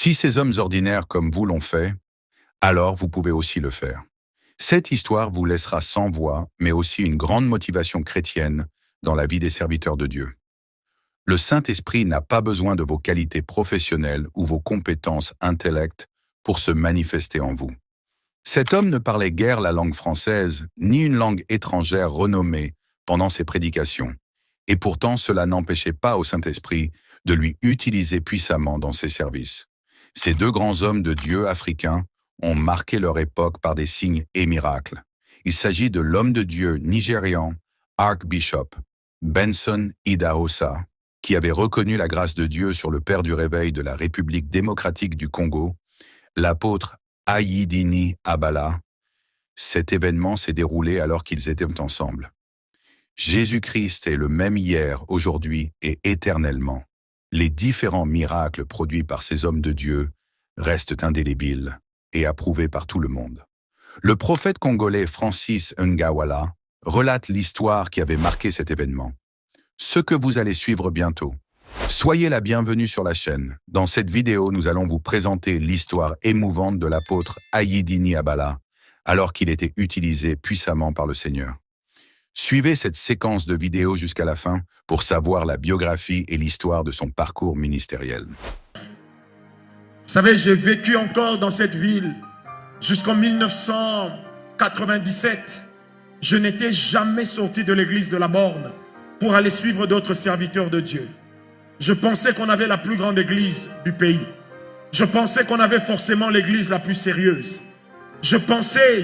Si ces hommes ordinaires comme vous l'ont fait, alors vous pouvez aussi le faire. Cette histoire vous laissera sans voix, mais aussi une grande motivation chrétienne dans la vie des serviteurs de Dieu. Le Saint-Esprit n'a pas besoin de vos qualités professionnelles ou vos compétences intellectuelles pour se manifester en vous. Cet homme ne parlait guère la langue française, ni une langue étrangère renommée pendant ses prédications. Et pourtant, cela n'empêchait pas au Saint-Esprit de lui utiliser puissamment dans ses services. Ces deux grands hommes de Dieu africains ont marqué leur époque par des signes et miracles. Il s'agit de l'homme de Dieu nigérian, Archbishop Benson Idahosa, qui avait reconnu la grâce de Dieu sur le Père du Réveil de la République démocratique du Congo, l'apôtre Ayidini Abala. Cet événement s'est déroulé alors qu'ils étaient ensemble. Jésus-Christ est le même hier, aujourd'hui et éternellement. Les différents miracles produits par ces hommes de Dieu restent indélébiles et approuvés par tout le monde. Le prophète congolais Francis Ngawala relate l'histoire qui avait marqué cet événement. Ce que vous allez suivre bientôt. Soyez la bienvenue sur la chaîne. Dans cette vidéo, nous allons vous présenter l'histoire émouvante de l'apôtre Ayidini Abala, alors qu'il était utilisé puissamment par le Seigneur. Suivez cette séquence de vidéos jusqu'à la fin pour savoir la biographie et l'histoire de son parcours ministériel. Vous savez, j'ai vécu encore dans cette ville jusqu'en 1997. Je n'étais jamais sorti de l'église de la Borne pour aller suivre d'autres serviteurs de Dieu. Je pensais qu'on avait la plus grande église du pays. Je pensais qu'on avait forcément l'église la plus sérieuse. Je pensais.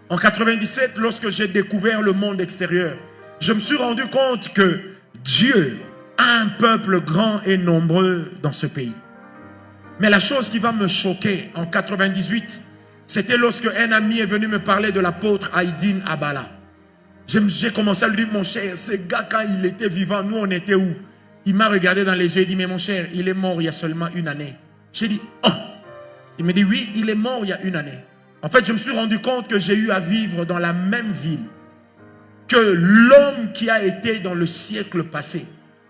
En 97, lorsque j'ai découvert le monde extérieur, je me suis rendu compte que Dieu a un peuple grand et nombreux dans ce pays. Mais la chose qui va me choquer en 98, c'était lorsque un ami est venu me parler de l'apôtre Ayidini Abala. J'ai commencé à lui dire, mon cher, ce gars quand il était vivant, nous on était où? Il m'a regardé dans les yeux et dit, mais mon cher, il est mort il y a seulement 1 année. J'ai dit, oh! Il me dit, oui, il est mort il y a 1 année. En fait, je me suis rendu compte que j'ai eu à vivre dans la même ville que l'homme qui a été dans le siècle passé,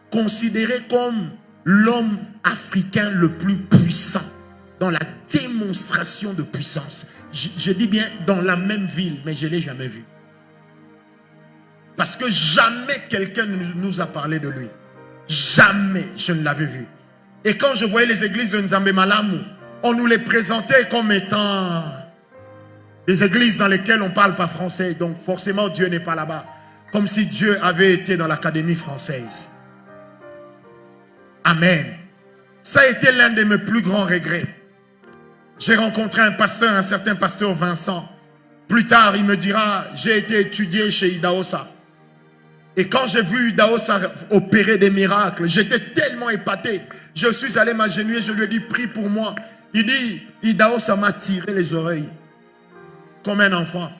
considéré comme l'homme africain le plus puissant dans la démonstration de puissance. Je dis bien dans la même ville, mais je ne l'ai jamais vu. Parce que jamais quelqu'un ne nous a parlé de lui. Jamais je ne l'avais vu. Et quand je voyais les églises de Nzambe Malamu, on nous les présentait comme étant des églises dans lesquelles on ne parle pas français. Donc forcément Dieu n'est pas là-bas. Comme si Dieu avait été dans l'Académie française. Amen. Ça a été l'un de mes plus grands regrets. J'ai rencontré un certain pasteur Vincent. Plus tard, il me dira, j'ai été étudié chez Idahosa. Et quand j'ai vu Idahosa opérer des miracles, j'étais tellement épaté. Je suis allé m'agenouiller, je lui ai dit, prie pour moi. Il dit, Idahosa m'a tiré les oreilles. Comme un enfant.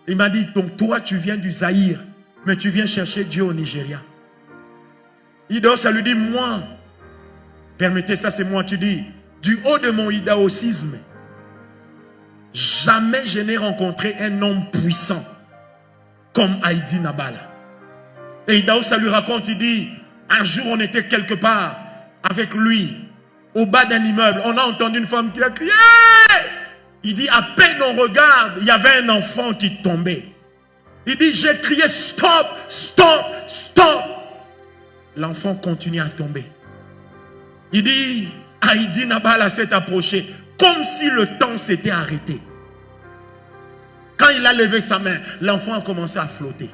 Il m'a dit, donc toi tu viens du Zaïre, mais tu viens chercher Dieu au Nigeria. Idahosa lui dit, moi, permettez ça, c'est moi qui dis, du haut de mon idaosisme, jamais je n'ai rencontré un homme puissant comme Ayidini Abala. Et Idahosa lui raconte, il dit, un jour on était quelque part avec lui, au bas d'un immeuble, on a entendu une femme qui a crié. Il dit, à peine on regarde, il y avait un enfant qui tombait. Il dit, j'ai crié, stop, stop, stop. L'enfant continue à tomber. Il dit, Ayidini Abala s'est approché, comme si le temps s'était arrêté. Quand il a levé sa main, l'enfant a commencé à flotter.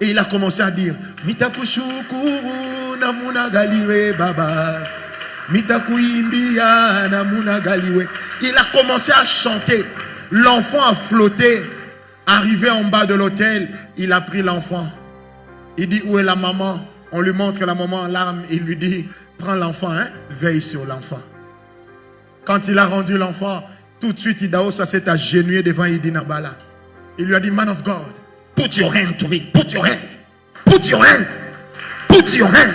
Et il a commencé à dire, Mitakushukuru namuna galiwe baba. Mitakuimbia namuna galiwe. Il a commencé à chanter. L'enfant a flotté. Arrivé en bas de l'hôtel, il a pris l'enfant. Il dit, où est la maman? On lui montre la maman en larmes. Il lui dit, prends l'enfant, hein? Veille sur l'enfant. Quand il a rendu l'enfant, tout de suite, Idahosa s'est agenouillé devant Ayidini Abala. Il lui a dit, man of God, put your hand to me. Put your hand. Put your hand. Put your hand.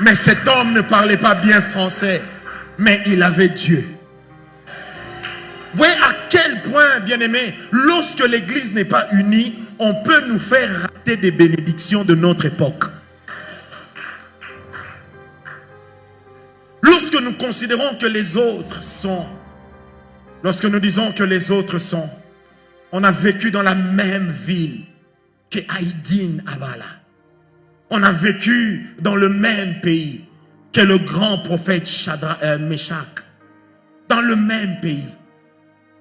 Mais cet homme ne parlait pas bien français. Mais il avait Dieu. Vous voyez à quel point, bien aimé, lorsque l'église n'est pas unie, on peut nous faire rater des bénédictions de notre époque. nous considérons que les autres sont, lorsque nous disons que les autres sont, on a vécu dans la même ville que Haïdine Abala. On a vécu dans le même pays que le grand prophète Meshach. Dans le même pays.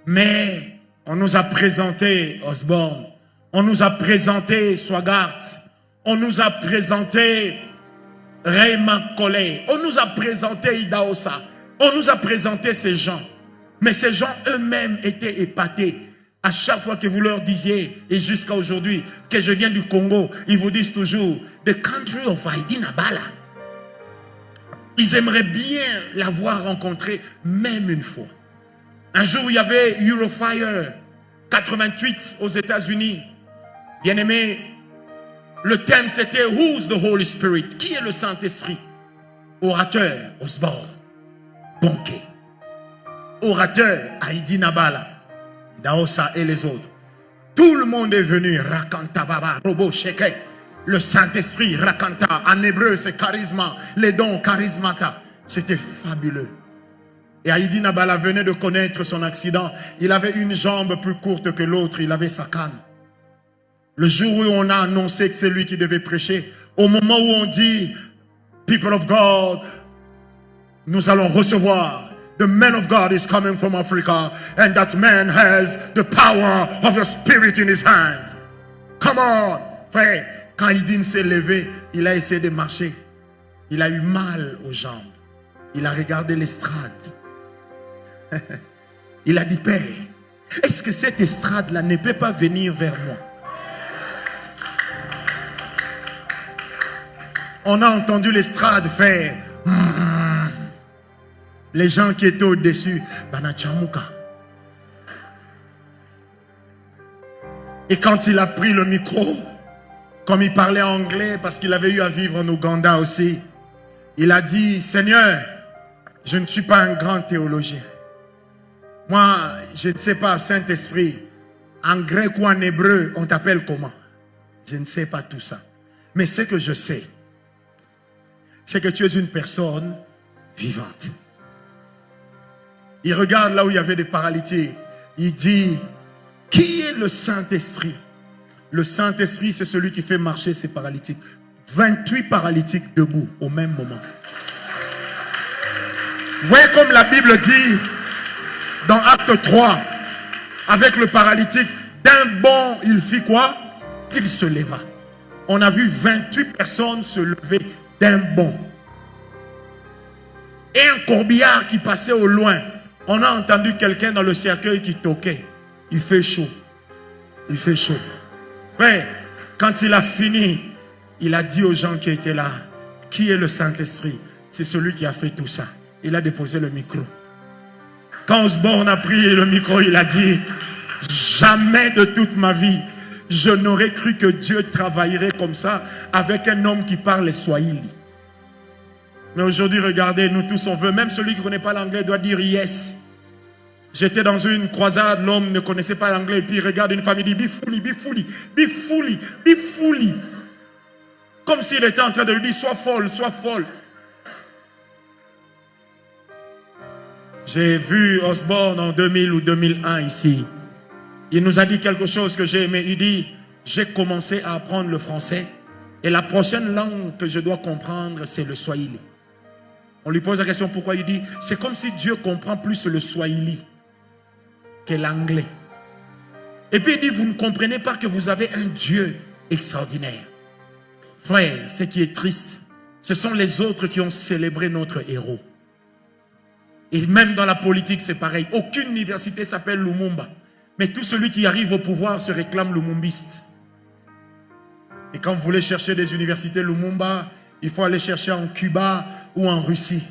Mais on nous a présenté Osborne, on nous a présenté Swagart, on nous a présenté Raymond Collet, on nous a présenté Idaosa, on nous a présenté ces gens. Mais ces gens eux-mêmes étaient épatés. À chaque fois que vous leur disiez, et jusqu'à aujourd'hui, que je viens du Congo, ils vous disent toujours, the country of Haïdine Abala. Ils aimeraient bien l'avoir rencontré, même une fois. Un jour, il y avait Eurofire 88 aux États-Unis. Bien aimé, le thème c'était Who's the Holy Spirit? Qui est le Saint-Esprit? Orateur, Osborne, Bonke. Orateur, Haïdine Abala, Daosa et les autres. Tout le monde est venu. Rakanta Baba, Robo Sheke. Le Saint-Esprit, Rakanta. En hébreu, c'est charisma. Les dons, charismata. C'était fabuleux. Et Haïdine Abala venait de connaître son accident. Il avait une jambe plus courte que l'autre. Il avait sa canne. Le jour où on a annoncé que c'est lui qui devait prêcher, au moment où on dit, People of God, nous allons recevoir. The man of God is coming from Africa, and that man has the power of the Spirit in his hand. Come on, frère. Quand Haïdine s'est levé, il a essayé de marcher. Il a eu mal aux jambes. Il a regardé l'estrade. Il a dit, Père, est-ce que cette estrade-là ne peut pas venir vers moi? On a entendu l'estrade faire. Les gens qui étaient au-dessus, Banachamuka. Et quand il a pris le micro, comme il parlait anglais, parce qu'il avait eu à vivre en Ouganda aussi, il a dit, Seigneur, je ne suis pas un grand théologien. Moi, je ne sais pas, Saint-Esprit, en grec ou en hébreu, on t'appelle comment? Je ne sais pas tout ça. Mais ce que je sais, c'est que tu es une personne vivante. Il regarde là où il y avait des paralytiques. Il dit, qui est le Saint-Esprit? Le Saint-Esprit, c'est celui qui fait marcher ces paralytiques. 28 paralytiques debout au même moment. Vous voyez comme la Bible dit dans Acte 3, avec le paralytique, d'un bond, il fit quoi? Il se leva. On a vu 28 personnes se lever d'un bond. Et un corbillard qui passait au loin. On a entendu quelqu'un dans le cercueil qui toquait. Il fait chaud. Il fait chaud. Frère, quand il a fini, il a dit aux gens qui étaient là, qui est le Saint-Esprit? C'est celui qui a fait tout ça. Il a déposé le micro. Quand Osborne a pris le micro, il a dit, jamais de toute ma vie, je n'aurais cru que Dieu travaillerait comme ça avec un homme qui parle les Swahili. Mais aujourd'hui, regardez, nous tous on veut, même celui qui ne connaît pas l'anglais doit dire yes. J'étais dans une croisade, l'homme ne connaissait pas l'anglais, et puis il regarde une femme, il dit bifouli, bifouli, bifouli, bifouli. Comme s'il était en train de lui dire, sois folle, sois folle. J'ai vu Osborne en 2000 ou 2001 ici. Il nous a dit quelque chose que j'ai aimé. Il dit, j'ai commencé à apprendre le français et la prochaine langue que je dois comprendre, c'est le Swahili. On lui pose la question pourquoi, il dit, c'est comme si Dieu comprend plus le Swahili que l'anglais. Et puis il dit, vous ne comprenez pas que vous avez un Dieu extraordinaire. Frère, ce qui est triste, ce sont les autres qui ont célébré notre héros. Et même dans la politique, c'est pareil. Aucune université s'appelle Lumumba. Mais tout celui qui arrive au pouvoir se réclame lumumbiste. Et quand vous voulez chercher des universités Lumumba, il faut aller chercher en Cuba ou en Russie.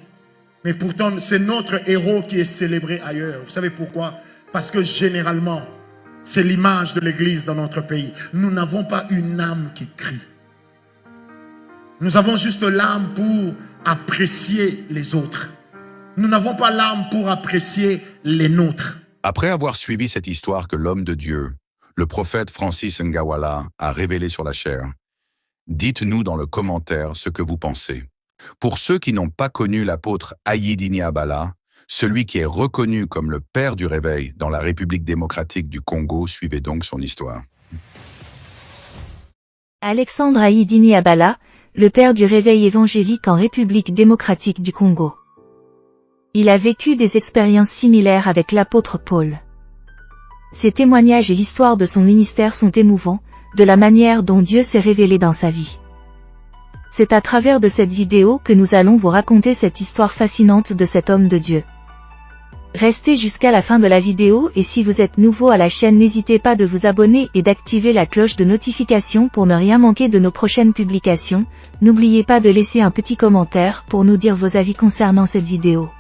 Mais pourtant, c'est notre héros qui est célébré ailleurs. Vous savez pourquoi? Parce que généralement, c'est l'image de l'Église dans notre pays. Nous n'avons pas une âme qui crie. Nous avons juste l'âme pour apprécier les autres. Nous n'avons pas l'âme pour apprécier les nôtres. Après avoir suivi cette histoire que l'homme de Dieu, le prophète Francis Ngawala, a révélée sur la chair, dites-nous dans le commentaire ce que vous pensez. Pour ceux qui n'ont pas connu l'apôtre Ayidini Abala, celui qui est reconnu comme le père du réveil dans la République démocratique du Congo, suivez donc son histoire. Alexandre Ayidini Abala, le père du réveil évangélique en République démocratique du Congo. Il a vécu des expériences similaires avec l'apôtre Paul. Ses témoignages et l'histoire de son ministère sont émouvants, de la manière dont Dieu s'est révélé dans sa vie. C'est à travers de cette vidéo que nous allons vous raconter cette histoire fascinante de cet homme de Dieu. Restez jusqu'à la fin de la vidéo et si vous êtes nouveau à la chaîne n'hésitez pas de vous abonner et d'activer la cloche de notification pour ne rien manquer de nos prochaines publications. N'oubliez pas de laisser un petit commentaire pour nous dire vos avis concernant cette vidéo.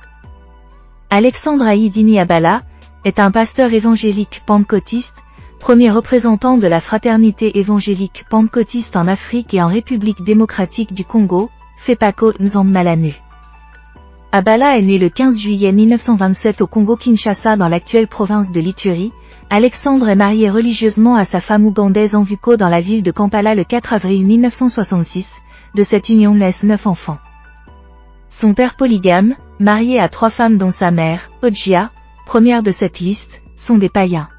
Alexandre Ayidini Abala est un pasteur évangélique pentecôtiste, premier représentant de la fraternité évangélique pentecôtiste en Afrique et en République démocratique du Congo, Fepako Nzammalanu. Abala est né le 15 juillet 1927 au Congo-Kinshasa dans l'actuelle province de l'Ituri. Alexandre est marié religieusement à sa femme ougandaise Envuko dans la ville de Kampala le 4 avril 1966. De cette union naissent 9 enfants. Son père polygame, marié à 3 femmes dont sa mère, Ojia, première de cette liste, sont des païens.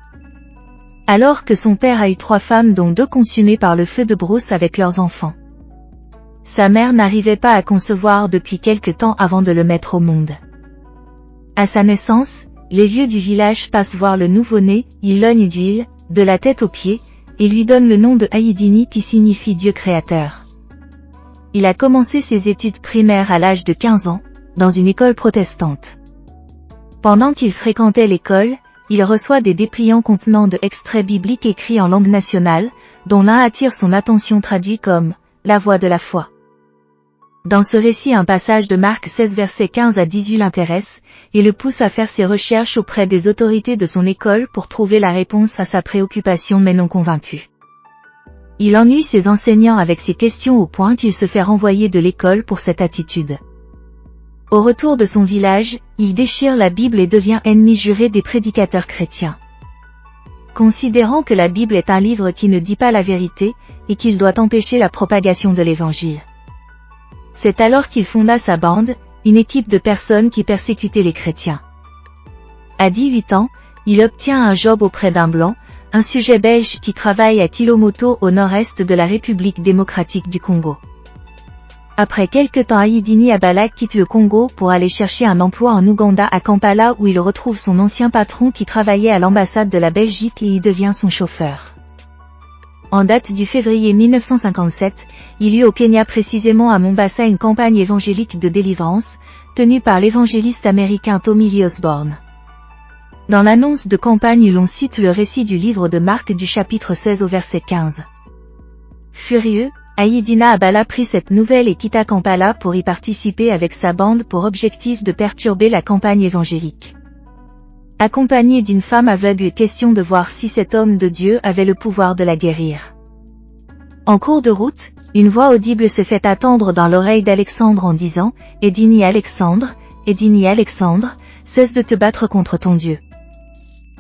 Alors que son père a eu 3 femmes dont 2 consumées par le feu de brousse avec leurs enfants. Sa mère n'arrivait pas à concevoir depuis quelque temps avant de le mettre au monde. À sa naissance, les vieux du village passent voir le nouveau-né, ils lognent d'huile, de la tête aux pieds, et lui donnent le nom de Ayidini qui signifie Dieu créateur. Il a commencé ses études primaires à l'âge de 15 ans, dans une école protestante. Pendant qu'il fréquentait l'école, il reçoit des dépliants contenant de extraits bibliques écrits en langue nationale, dont l'un attire son attention traduit comme « la voix de la foi ». Dans ce récit un passage de Marc 16 versets 15 à 18 l'intéresse, et le pousse à faire ses recherches auprès des autorités de son école pour trouver la réponse à sa préoccupation mais non convaincu. Il ennuie ses enseignants avec ses questions au point qu'il se fait renvoyer de l'école pour cette attitude. Au retour de son village, il déchire la Bible et devient ennemi juré des prédicateurs chrétiens. Considérant que la Bible est un livre qui ne dit pas la vérité, et qu'il doit empêcher la propagation de l'Évangile. C'est alors qu'il fonda sa bande, une équipe de personnes qui persécutaient les chrétiens. À 18 ans, il obtient un job auprès d'un blanc, un sujet belge qui travaille à Kilomoto au nord-est de la République démocratique du Congo. Après quelque temps Ayidini Abala quitte le Congo pour aller chercher un emploi en Ouganda à Kampala où il retrouve son ancien patron qui travaillait à l'ambassade de la Belgique et y devient son chauffeur. En date du février 1957, il eut au Kenya précisément à Mombasa une campagne évangélique de délivrance, tenue par l'évangéliste américain Tommy Lee Osborne. Dans l'annonce de campagne l'on cite le récit du livre de Marc du chapitre 16 au verset 15. Furieux, Ayidini Abala prit cette nouvelle et quitta Kampala pour y participer avec sa bande pour objectif de perturber la campagne évangélique. Accompagné d'une femme aveugle, question de voir si cet homme de Dieu avait le pouvoir de la guérir. En cours de route, une voix audible se fait attendre dans l'oreille d'Alexandre en disant « Ayidini Alexandre, cesse de te battre contre ton Dieu ».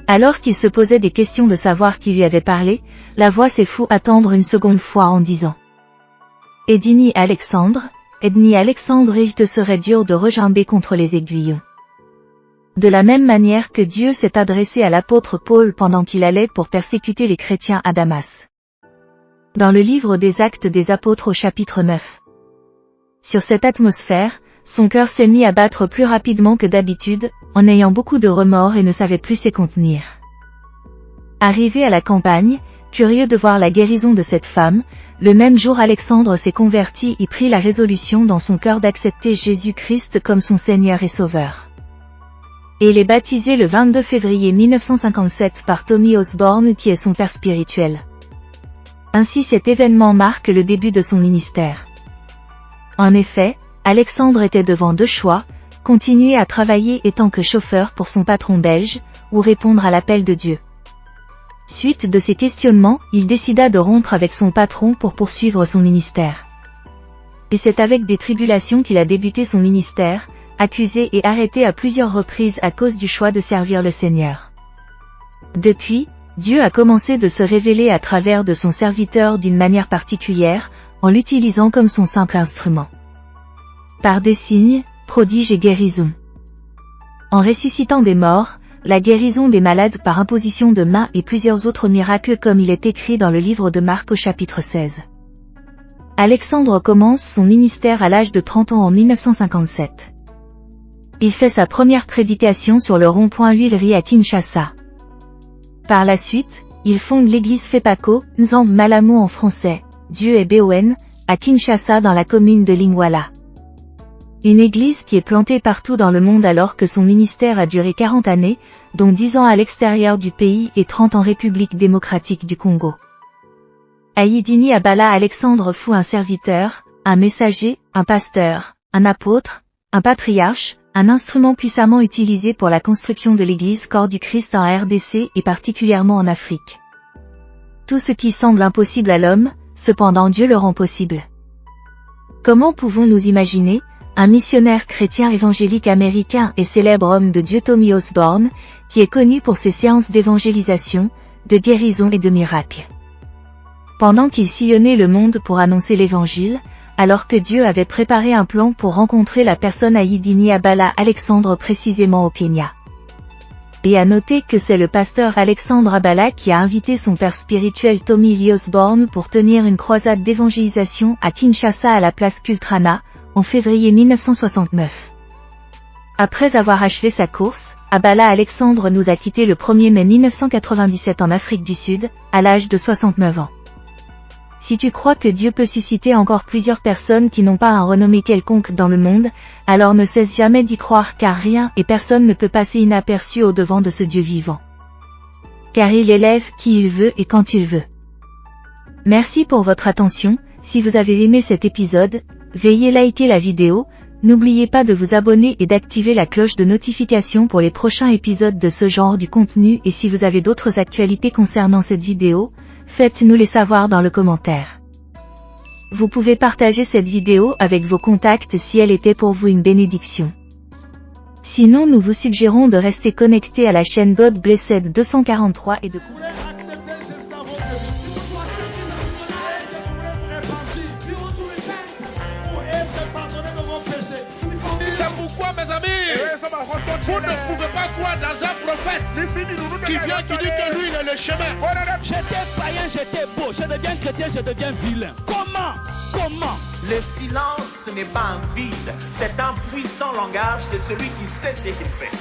Alors qu'il se posait des questions de savoir qui lui avait parlé, la voix s'est fait attendre une seconde fois en disant « Ayidini Alexandre, il te serait dur de regimber contre les aiguillons ». De la même manière que Dieu s'est adressé à l'apôtre Paul pendant qu'il allait pour persécuter les chrétiens à Damas. Dans le livre des Actes des Apôtres au chapitre 9. Sur cette atmosphère, son cœur s'est mis à battre plus rapidement que d'habitude, en ayant beaucoup de remords et ne savait plus se contenir. Arrivé à la campagne, curieux de voir la guérison de cette femme, le même jour Alexandre s'est converti et prit la résolution dans son cœur d'accepter Jésus-Christ comme son Seigneur et Sauveur. Et il est baptisé le 22 février 1957 par Tommy Osborne qui est son père spirituel. Ainsi cet événement marque le début de son ministère. En effet, Alexandre était devant 2 choix, continuer à travailler étant que chauffeur pour son patron belge, ou répondre à l'appel de Dieu. Suite de ces questionnements, il décida de rompre avec son patron pour poursuivre son ministère. Et c'est avec des tribulations qu'il a débuté son ministère, accusé et arrêté à plusieurs reprises à cause du choix de servir le Seigneur. Depuis, Dieu a commencé de se révéler à travers de son serviteur d'une manière particulière, en l'utilisant comme son simple instrument. par des signes, prodiges et guérisons. En ressuscitant des morts, la guérison des malades par imposition de mains et plusieurs autres miracles comme il est écrit dans le livre de Marc au chapitre 16. Alexandre commence son ministère à l'âge de 30 ans en 1957. Il fait sa première prédication sur le rond-point Huileries à Kinshasa. Par la suite, il fonde l'église Fepako, Nzambe Malamu en français, Dieu est Bon, à Kinshasa dans la commune de Lingwala. Une église qui est plantée partout dans le monde alors que son ministère a duré 40 années, dont 10 ans à l'extérieur du pays et 30 en République démocratique du Congo. Ayidini Abala Alexandre fut un serviteur, un messager, un pasteur, un apôtre, un patriarche, un instrument puissamment utilisé pour la construction de l'église Corps du Christ en RDC et particulièrement en Afrique. Tout ce qui semble impossible à l'homme, cependant Dieu le rend possible. Comment pouvons-nous imaginer un missionnaire chrétien évangélique américain et célèbre homme de Dieu Tommy Osborne, qui est connu pour ses séances d'évangélisation, de guérison et de miracles. Pendant qu'il sillonnait le monde pour annoncer l'évangile, alors que Dieu avait préparé un plan pour rencontrer la personne Ayidini Abala Alexandre précisément au Kenya. Et à noter que c'est le pasteur Alexandre Abala qui a invité son père spirituel Tommy Lee Osborne pour tenir une croisade d'évangélisation à Kinshasa à la place Kultrana, en février 1969. Après avoir achevé sa course, Abala Alexandre nous a quittés le 1er mai 1997 en Afrique du Sud, à l'âge de 69 ans. Si tu crois que Dieu peut susciter encore plusieurs personnes qui n'ont pas un renommé quelconque dans le monde, alors ne cesse jamais d'y croire car rien et personne ne peut passer inaperçu au devant de ce Dieu vivant. Car il élève qui il veut et quand il veut. Merci pour votre attention, si vous avez aimé cet épisode, veuillez liker la vidéo, n'oubliez pas de vous abonner et d'activer la cloche de notification pour les prochains épisodes de ce genre du contenu et si vous avez d'autres actualités concernant cette vidéo, faites-nous les savoir dans le commentaire. Vous pouvez partager cette vidéo avec vos contacts si elle était pour vous une bénédiction. Sinon nous vous suggérons de rester connecté à la chaîne God Blessed 243 et de... C'est pourquoi, mes amis, vous ne pouvez pas croire dans un prophète qui vient, qui dit que lui, il est le chemin. J'étais païen, j'étais beau, je deviens chrétien, je deviens vilain. Comment? Le silence n'est pas un vide, c'est un puissant langage de celui qui sait ce qu'il fait.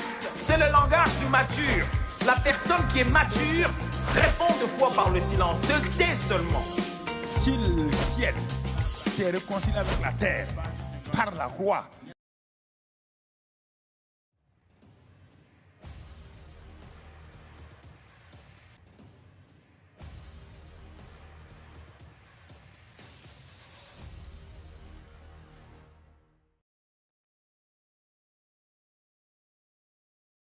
C'est le langage du mature. La personne qui est mature répond deux fois par le silence, se tait seulement. Si le ciel s'est réconcilié avec la terre par la croix,